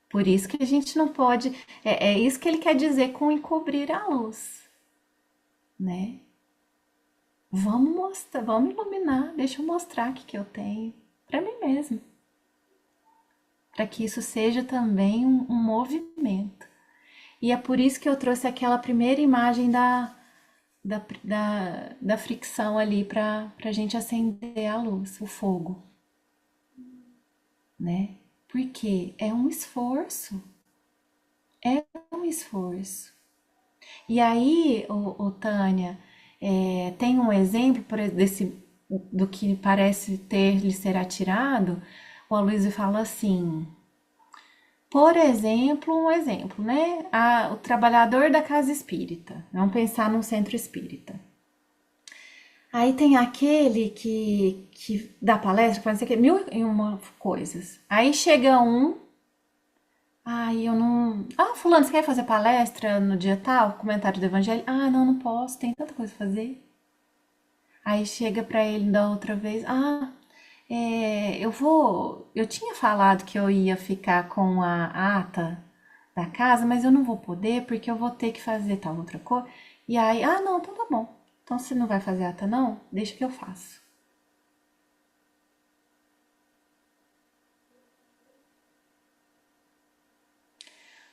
Por isso que a gente não pode. É isso que ele quer dizer com encobrir a luz, né? Vamos mostrar, vamos iluminar. Deixa eu mostrar o que eu tenho para mim mesmo, para que isso seja também um movimento. E é por isso que eu trouxe aquela primeira imagem da fricção ali para a gente acender a luz, o fogo, né? Porque é um esforço. É um esforço. E aí, Tânia, tem um exemplo do que parece ter lhe ser atirado. O Aloysio fala assim, por exemplo, um exemplo, né? O trabalhador da casa espírita. Vamos pensar num centro espírita. Aí tem aquele que dá palestra, pode ser que mil e uma coisas. Aí chega um, eu não. Fulano, você quer fazer palestra no dia tal? Comentário do Evangelho? Não, não posso, tem tanta coisa a fazer. Aí chega pra ele da outra vez, eu tinha falado que eu ia ficar com a ata da casa, mas eu não vou poder porque eu vou ter que fazer tal outra coisa. E aí, não, então tá bom. Então você não vai fazer ata não? Deixa que eu faço.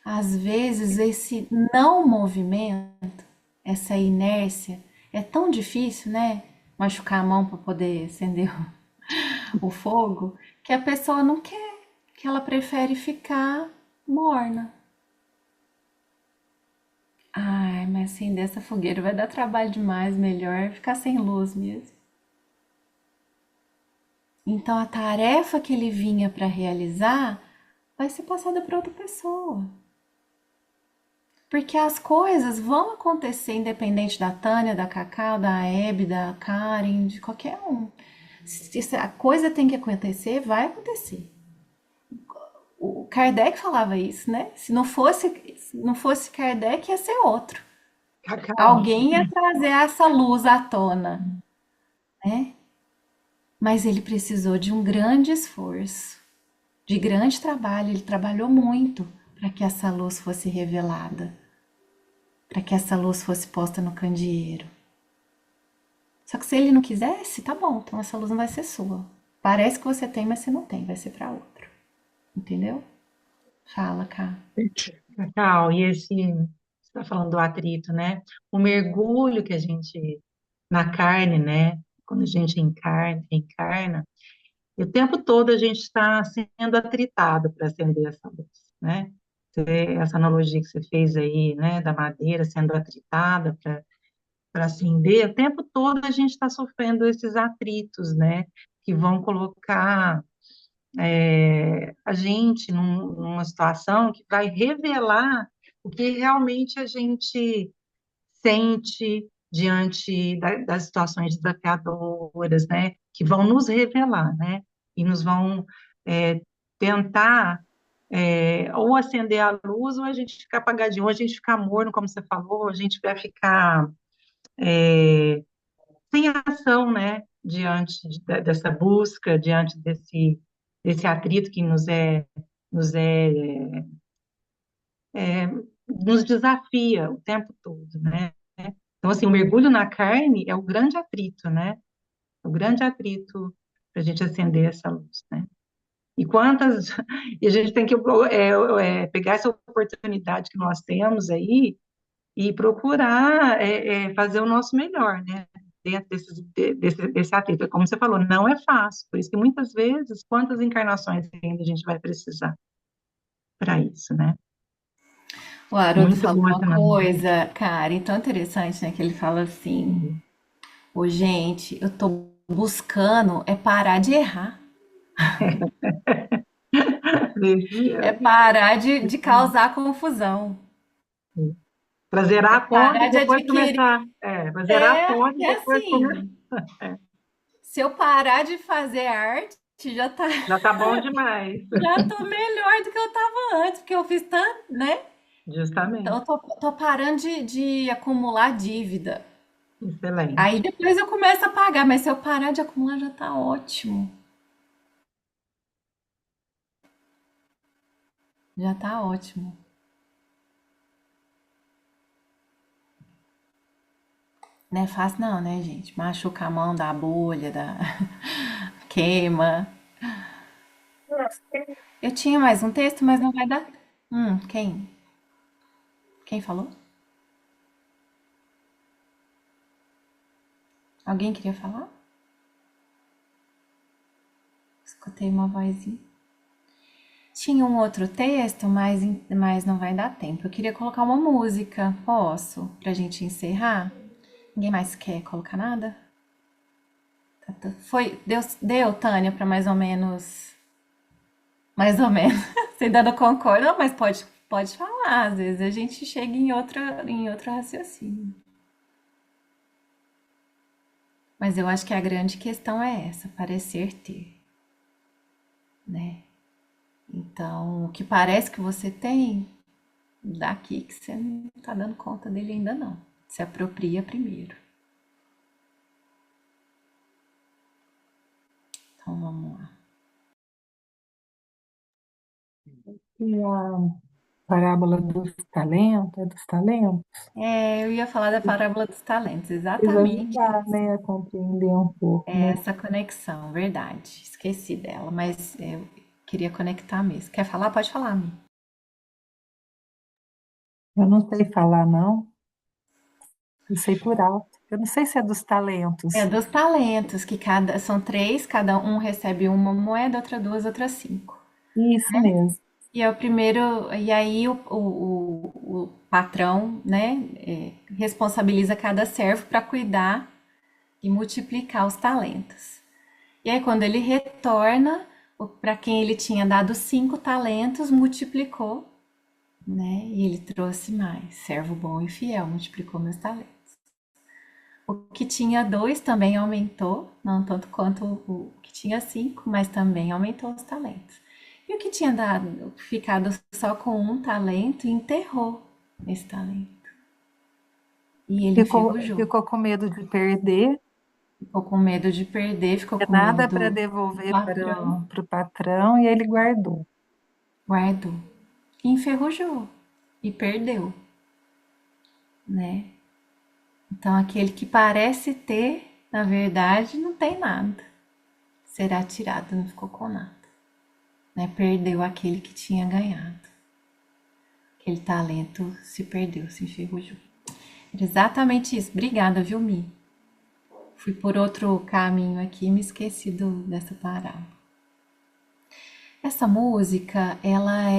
Às vezes esse não movimento, essa inércia, é tão difícil, né? Machucar a mão para poder acender o fogo, que a pessoa não quer, que ela prefere ficar morna. Mas acender essa fogueira vai dar trabalho demais, melhor ficar sem luz mesmo. Então a tarefa que ele vinha para realizar vai ser passada para outra pessoa. Porque as coisas vão acontecer independente da Tânia, da Cacau, da Hebe, da Karen, de qualquer um. Se a coisa tem que acontecer, vai acontecer. O Kardec falava isso, né? Se não fosse Kardec, ia ser outro. Cacau. Alguém ia trazer essa luz à tona, né? Mas ele precisou de um grande esforço, de grande trabalho. Ele trabalhou muito para que essa luz fosse revelada, para que essa luz fosse posta no candeeiro. Só que se ele não quisesse, tá bom, então essa luz não vai ser sua. Parece que você tem, mas você não tem, vai ser para outro. Entendeu? Fala, Cá. Cacau, e você está falando do atrito, né? O mergulho que a gente, na carne, né? Quando a gente encarna, e o tempo todo a gente está sendo atritado para acender essa luz, né? Essa analogia que você fez aí, né, da madeira sendo atritada para acender, o tempo todo a gente está sofrendo esses atritos, né, que vão colocar a gente numa situação que vai revelar o que realmente a gente sente diante das situações desafiadoras, né, que vão nos revelar, né, e nos vão tentar ou acender a luz, ou a gente ficar apagadinho, ou a gente ficar morno, como você falou, a gente vai ficar sem ação, né, diante dessa busca, diante desse atrito que nos é nos, é, nos desafia o tempo todo, né? Então, assim, o mergulho na carne é o grande atrito, né? O grande atrito para a gente acender essa luz, né? E quantas. E a gente tem que pegar essa oportunidade que nós temos aí e procurar fazer o nosso melhor, né? Dentro desse atrito. Como você falou, não é fácil. Por isso que muitas vezes, quantas encarnações ainda a gente vai precisar para isso, né? O Haroldo Muito falou bom uma essa análise. coisa, cara, e tão interessante, né? Que ele fala assim: ô, gente, eu tô buscando é parar de errar, é parar de causar confusão, Para zerar é a conta e parar de depois adquirir. começar. Para zerar a conta e É depois começar. assim, se eu parar de fazer arte, já tá, Já tá bom demais. já tô melhor do que eu tava antes, porque eu fiz tanto, né? Então, Justamente. tô parando de acumular dívida. Aí Excelente. depois eu começo a pagar, mas se eu parar de acumular já tá ótimo. Já tá ótimo. Não é fácil não, né, gente? Machuca a mão, dá bolha, dá queima. Eu tinha mais um texto, mas não vai dar. Quem? Quem falou? Alguém queria falar? Escutei uma vozinha. Tinha um outro texto, mas não vai dar tempo. Eu queria colocar uma música. Posso? Pra gente encerrar? Ninguém mais quer colocar nada? Deu, Tânia, pra mais ou menos. Mais ou menos. Você ainda não concorda? Não, mas pode falar. Às vezes a gente chega em outro raciocínio. Mas eu acho que a grande questão é essa, parecer ter, né? Então, o que parece que você tem, daqui que você não tá dando conta dele ainda não. Se apropria primeiro. Então, vamos lá. E a parábola dos talentos, é dos talentos, Eu ia falar da parábola dos talentos, precisa exatamente ajudar, né, a compreender um pouco, né? essa conexão, verdade. Esqueci dela, mas eu queria conectar mesmo. Quer falar? Pode falar, Mi. Eu não sei falar, não, eu sei por alto. Eu não sei se é dos talentos. É dos talentos, que são três, cada um recebe uma moeda, outra duas, outra cinco. Isso mesmo. E é o primeiro, e aí o patrão, né, responsabiliza cada servo para cuidar e multiplicar os talentos. E aí, quando ele retorna, para quem ele tinha dado 5 talentos, multiplicou, né? E ele trouxe mais. Servo bom e fiel, multiplicou meus talentos. O que tinha 2 também aumentou, não tanto quanto o que tinha 5, mas também aumentou os talentos. E o que tinha ficado só com um talento, enterrou esse talento. E ele enferrujou. Ficou com medo de perder, Ficou com medo de perder, ficou com medo nada para do devolver patrão. para o patrão e ele guardou. Guardou. E enferrujou. E perdeu, né? Então, aquele que parece ter, na verdade, não tem nada. Será tirado, não ficou com nada. Né? Perdeu aquele que tinha ganhado. Aquele talento se perdeu, se enferrujou. Era exatamente isso. Obrigada, viu, Mi? Fui por outro caminho aqui e me esqueci dessa parábola. Essa música, ela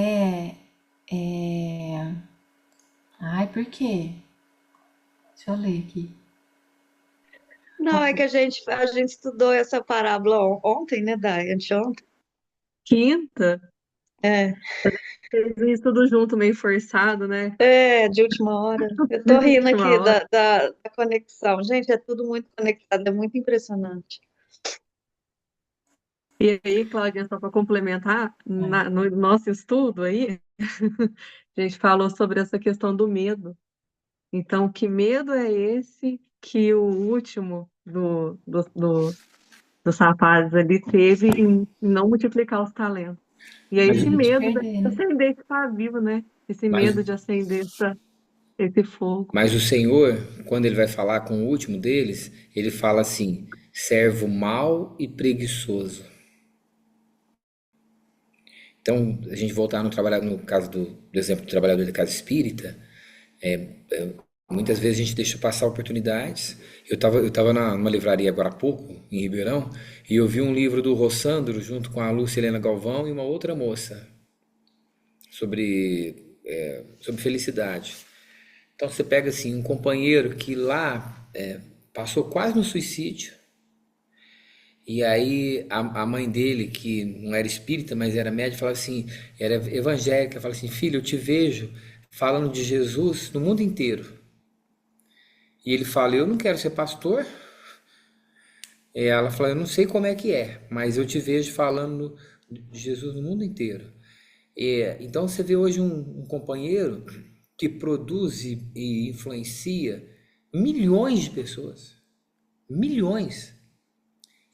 Ai, por quê? Deixa eu ler aqui. Não, é que a gente estudou essa parábola ontem, né, Dai? Anteontem. Quinta, É, fez isso tudo junto, meio forçado, né? de última hora. Eu De tô rindo última aqui hora. da conexão. Gente, é tudo muito conectado, é muito impressionante. E aí, Cláudia, só para complementar, no nosso estudo aí, a gente falou sobre essa questão do medo. Então, que medo é esse que o último dos rapazes ali teve em não multiplicar os talentos? E é Mas, esse Medo de medo perder, de né? acender esse pavio, né? Esse mas, medo de acender esse fogo. mas o Senhor, quando ele vai falar com o último deles, ele fala assim: servo mau e preguiçoso. Então, a gente voltar no trabalhar no caso do exemplo do trabalhador da casa espírita, muitas vezes a gente deixa passar oportunidades. Eu tava numa livraria agora há pouco, em Ribeirão, e eu vi um livro do Rossandro junto com a Lúcia Helena Galvão e uma outra moça sobre felicidade. Então você pega assim um companheiro que lá passou quase no suicídio, e aí a mãe dele, que não era espírita, mas era médica, falava assim, era evangélica, falava assim, filho, eu te vejo falando de Jesus no mundo inteiro. E ele fala, eu não quero ser pastor. E ela fala, eu não sei como é que é, mas eu te vejo falando de Jesus no mundo inteiro. Então você vê hoje um companheiro que produz e influencia milhões de pessoas. Milhões.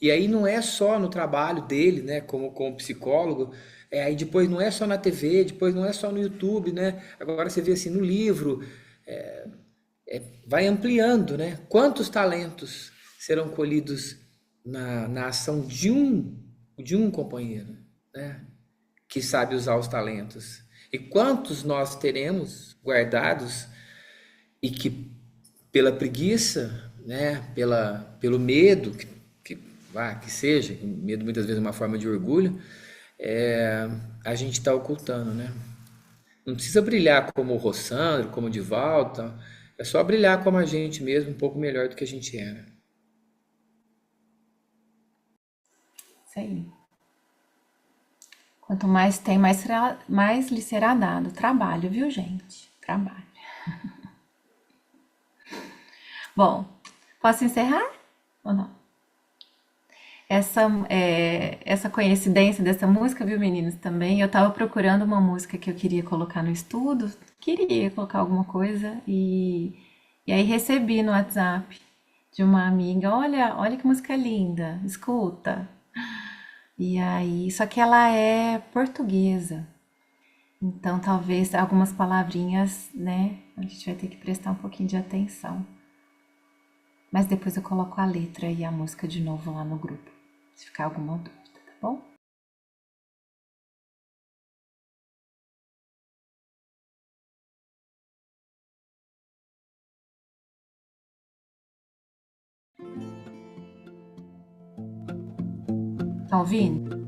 E aí não é só no trabalho dele, né, como psicólogo, aí depois não é só na TV, depois não é só no YouTube, né? Agora você vê assim no livro, vai ampliando, né? Quantos talentos serão colhidos na ação de um companheiro, né? Que sabe usar os talentos. E quantos nós teremos guardados e que pela preguiça, né? Pelo medo, que seja, medo muitas vezes é uma forma de orgulho, a gente está ocultando, né? Não precisa brilhar como o Rossandro, como o Divaldo, tá? É só brilhar como a gente mesmo, um pouco melhor do que a gente era. Isso aí. Quanto mais tem, mais lhe será dado. Trabalho, viu, gente? Trabalho. Bom, posso encerrar ou não? Essa coincidência dessa música, viu, meninos, também. Eu tava procurando uma música que eu queria colocar no estudo, queria colocar alguma coisa, e aí recebi no WhatsApp de uma amiga, olha que música linda, escuta. E aí, só que ela é portuguesa, então talvez algumas palavrinhas, né, a gente vai ter que prestar um pouquinho de atenção. Mas depois eu coloco a letra e a música de novo lá no grupo, se ficar alguma dúvida, tá bom? Tá ouvindo?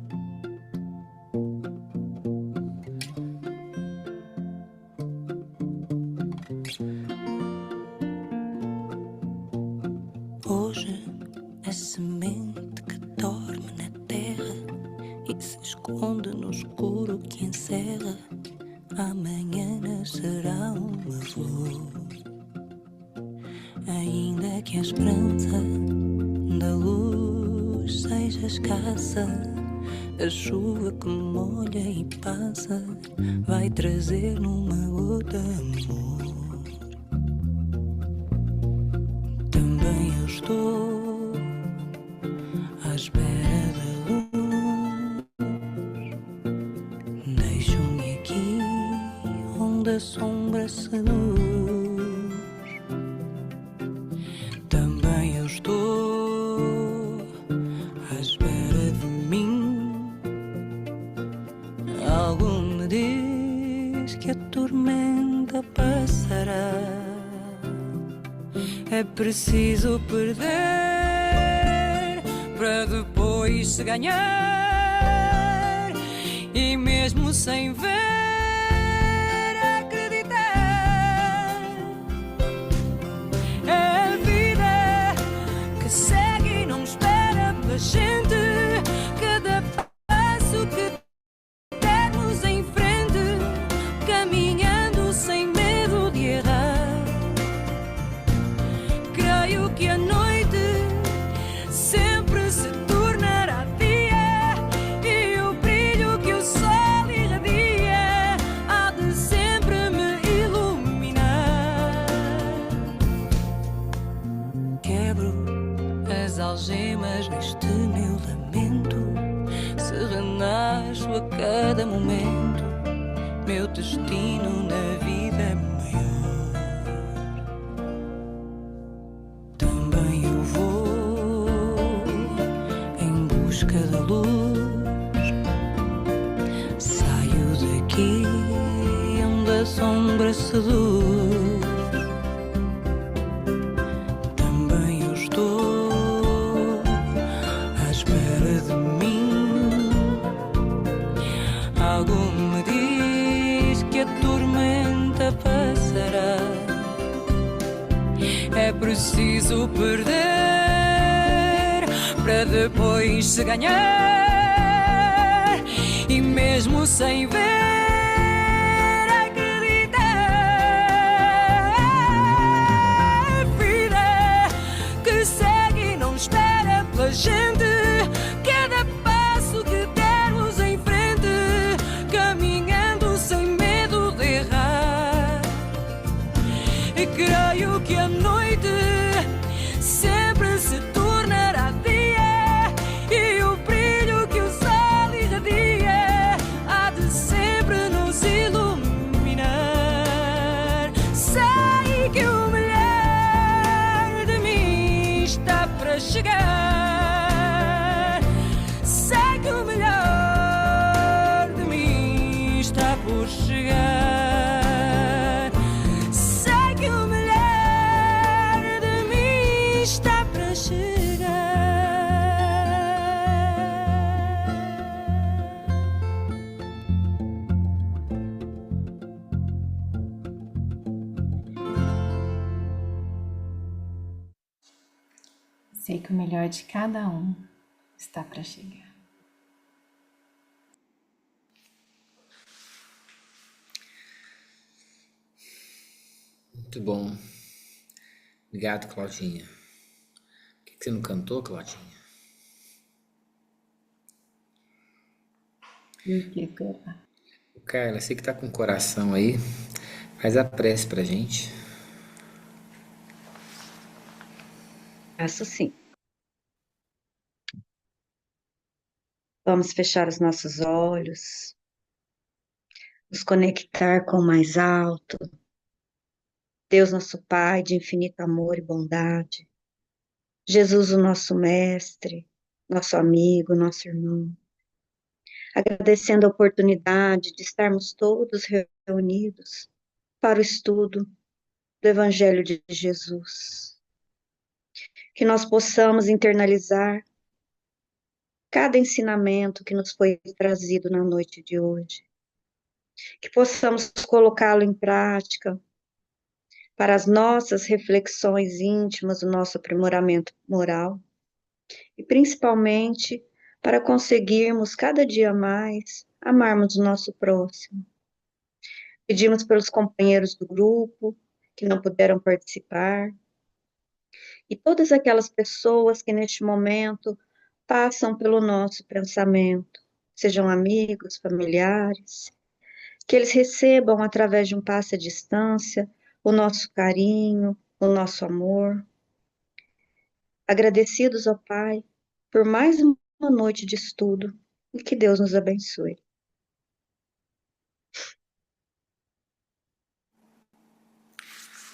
Hoje é semente que dorme na terra e se esconde no escuro que encerra. Amanhã nascerá uma flor. Ainda que a esperança da luz seja escassa, a chuva que molha e passa vai trazer numa gota amor. Também eu estou à espera da luz. Deixo-me aqui onde a sombra seduz. Também eu estou à espera de mim. Algo me diz que a tormenta passará. É preciso perder para depois se ganhar. E mesmo sem ver, acreditar. É a vida que segue e não espera pela gente. Cada passo que dermos em frente, caminhando sem medo de errar. Creio que a noite sempre se tornará dia e o brilho que o sol irradia há de sempre me iluminar. Quebro as algemas deste meu lamento, se renasço a cada momento. Meu destino na vida é maior. Também eu vou em busca da luz. Saio daqui onde a sombra seduz. Também eu estou à espera de mim. Algo me diz que a tormenta passará. É preciso perder para depois se ganhar. E mesmo sem ver, acreditar. Vida que segue e não espera pela gente. Cada passo que dermos em frente, caminhando sem medo de errar. E creio que a noite sempre se tornará dia, e o brilho que o sol irradia há de sempre nos iluminar. Sei que o melhor de mim está para chegar. Sei que o melhor de mim está por chegar. Sei que o melhor de mim está para chegar. Sei que o melhor de cada um está para chegar. Muito bom. Obrigado, Claudinha. Por que você não cantou, Claudinha? E o que será? Carla, você que tá com o coração aí, faz a prece pra gente. Faço sim. Vamos fechar os nossos olhos, nos conectar com o mais alto. Deus, nosso Pai, de infinito amor e bondade. Jesus, o nosso mestre, nosso amigo, nosso irmão. Agradecendo a oportunidade de estarmos todos reunidos para o estudo do Evangelho de Jesus. Que nós possamos internalizar cada ensinamento que nos foi trazido na noite de hoje. Que possamos colocá-lo em prática para as nossas reflexões íntimas, o nosso aprimoramento moral, e principalmente para conseguirmos cada dia mais amarmos o nosso próximo. Pedimos pelos companheiros do grupo que não puderam participar, e todas aquelas pessoas que neste momento passam pelo nosso pensamento, sejam amigos, familiares, que eles recebam através de um passe à distância o nosso carinho, o nosso amor. Agradecidos ao Pai por mais uma noite de estudo, e que Deus nos abençoe.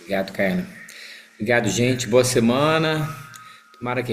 Obrigado, Carla. Obrigado, gente. Boa semana. Tomara que